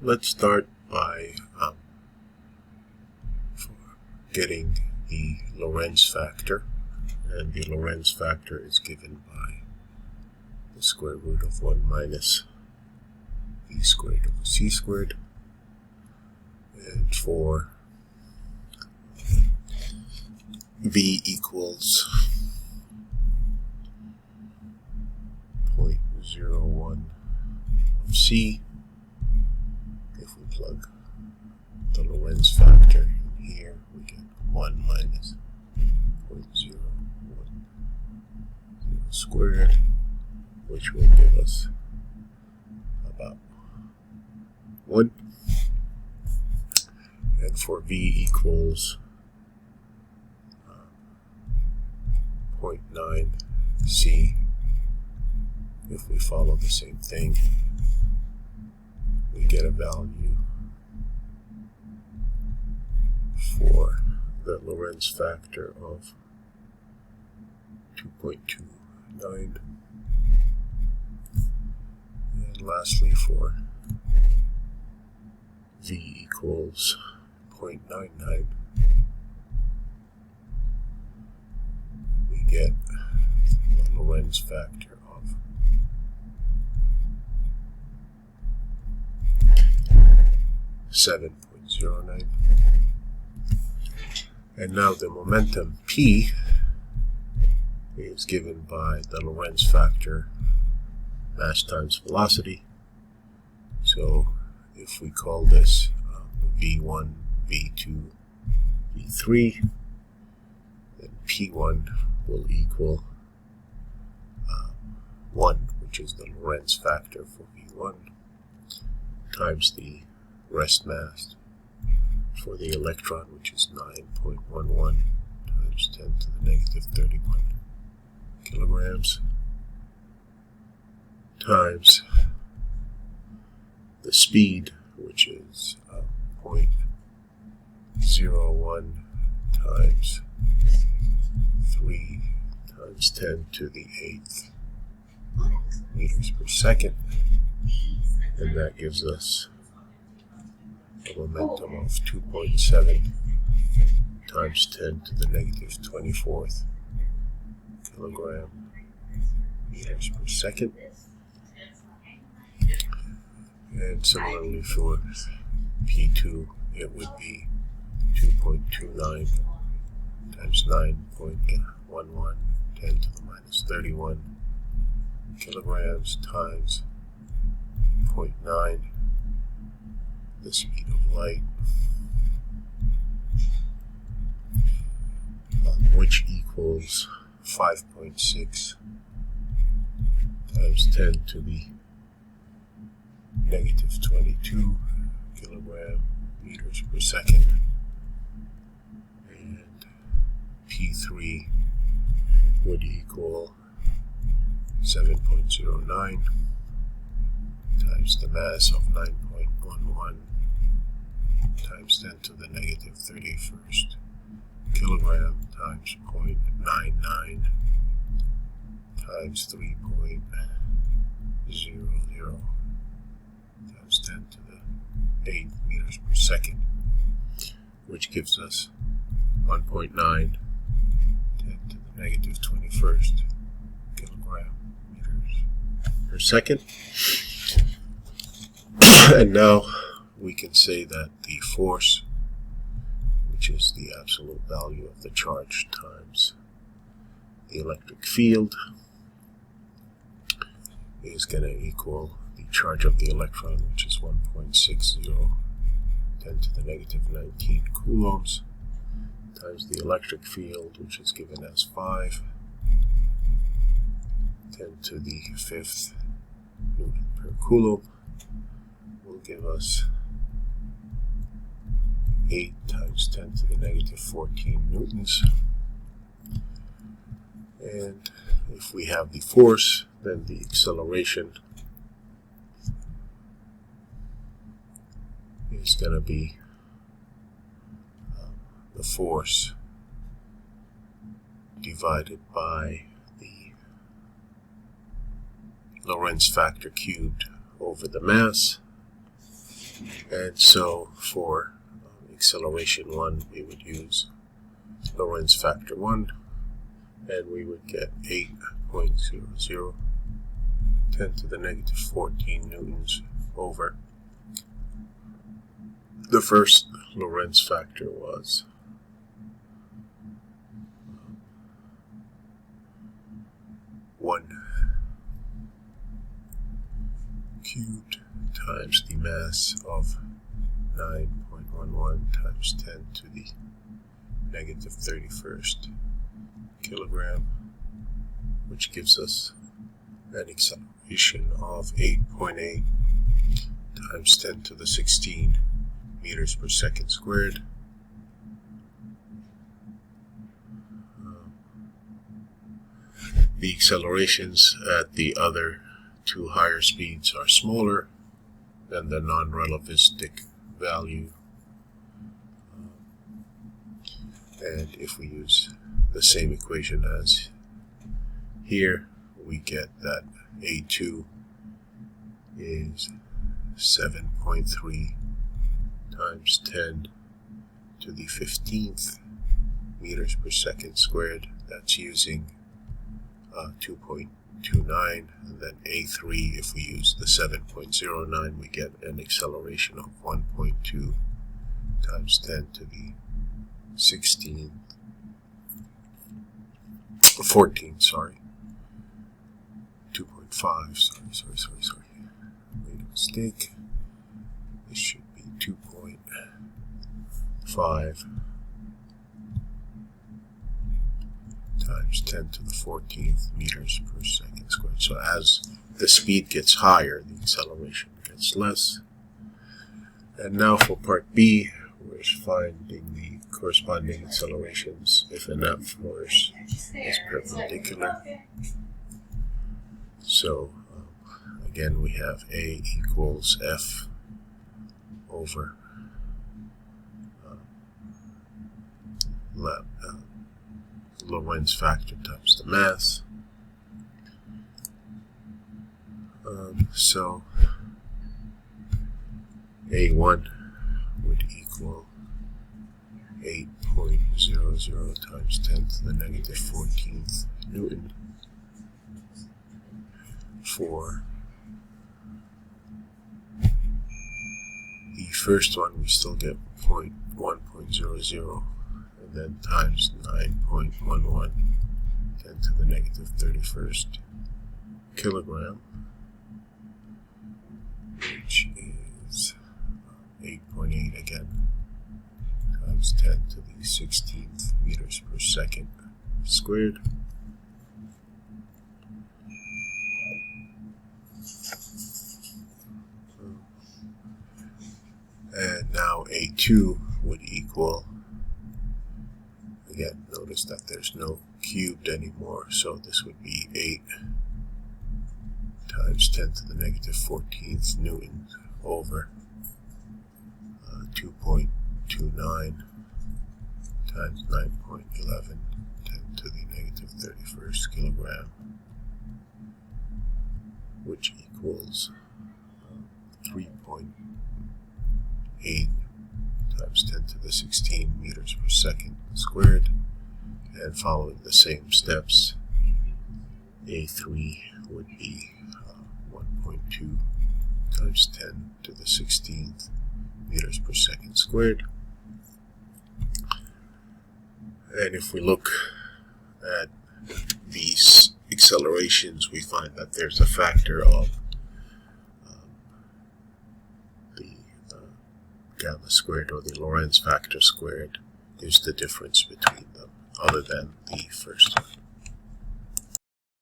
Let's start by getting the Lorentz factor, and the Lorentz factor is given by the square root of 1 minus v squared over c squared. And for v equals 0.01 of c, if we plug the Lorentz factor in here, we get 1 minus 0.010 squared, which will give us about 1. And for v equals 0.9 c, if we follow the same thing, we get a value for the Lorentz factor of 2.29. And lastly, for v equals 0.99, we get the Lorentz factor of 7.09. And now the momentum P is given by the Lorentz factor, mass times velocity. So if we call this V1, V2, V3, then P1 will equal 1, which is the Lorentz factor for V1, times the rest mass for the electron, which is 9.11 times 10 to the negative 31 kilograms, times the speed, which is 0.01 times 3 times 10 to the 8th meters per second, and that gives us a momentum of 2.7 times 10 to the negative 24th kilogram meters per second. And similarly for P2, it would be 2.29 times 9.11 10 to the minus 31 kilograms times 0.9, the speed of light, which equals 5.6 times 10 to the negative 22 kilogram meters per second. And P3 would equal 7.09 times the mass of 9.11 times 10 to the negative 31st kilogram times 0.99 times 3.00 times 10 to the 8th meters per second, which gives us 1.9 10 to the negative 21st kilogram meters per second. And now we can say that the force, which is the absolute value of the charge times the electric field, is going to equal the charge of the electron, which is 1.60 10 to the negative 19 coulombs, times the electric field, which is given as 5 10 to the 5th Newton per coulomb, will give us 8 times 10 to the negative 14 newtons. And if we have the force, then the acceleration is going to be the force divided by the Lorentz factor cubed over the mass, And so for acceleration 1, we would use Lorentz factor 1, and we would get 8.00 10 to the negative 14 newtons over. The first Lorentz factor was 1 cubed times the mass of 9.11 times 10 to the negative 31st kilogram, which gives us an acceleration of 8.8 times 10 to the 16 meters per second squared. The accelerations at the other two higher speeds are smaller than the non-relativistic value. And if we use the same equation as here, we get that A2 is 7.3 times 10 to the 15th meters per second squared. That's using 2.29, and then A3, if we use the 7.09, we get an acceleration of 1.2 times 10 to the 14, sorry. 2.5, sorry. Made a mistake. This should be 2.5 times 10 to the 14th meters per second squared. So as the speed gets higher, the acceleration gets less. And now for part B, we're finding the corresponding accelerations if an F force is perpendicular. So again, we have A equals F over Lorentz factor times the mass. So A1 would equal 8.00 times 10 to the negative 14th Newton. For the first one, we still get 1.00, and then times 9.11, 10 to the negative 31st kilogram, which is 8.8 again, times 10 to the 16th meters per second squared. And now A2 would equal, again, notice that there's no cubed anymore, so this would be 8 times 10 to the negative 14th Newton over 2.29 times 9.11, 10 to the negative 31st kilogram, which equals 3.8 times 10 to the 16 meters per second squared. And following the same steps, A3 would be 1.2 times 10 to the 16th meters per second squared. And if we look at these accelerations, we find that there's a factor of gamma squared, or the Lorentz factor squared, is the difference between them, other than the first one.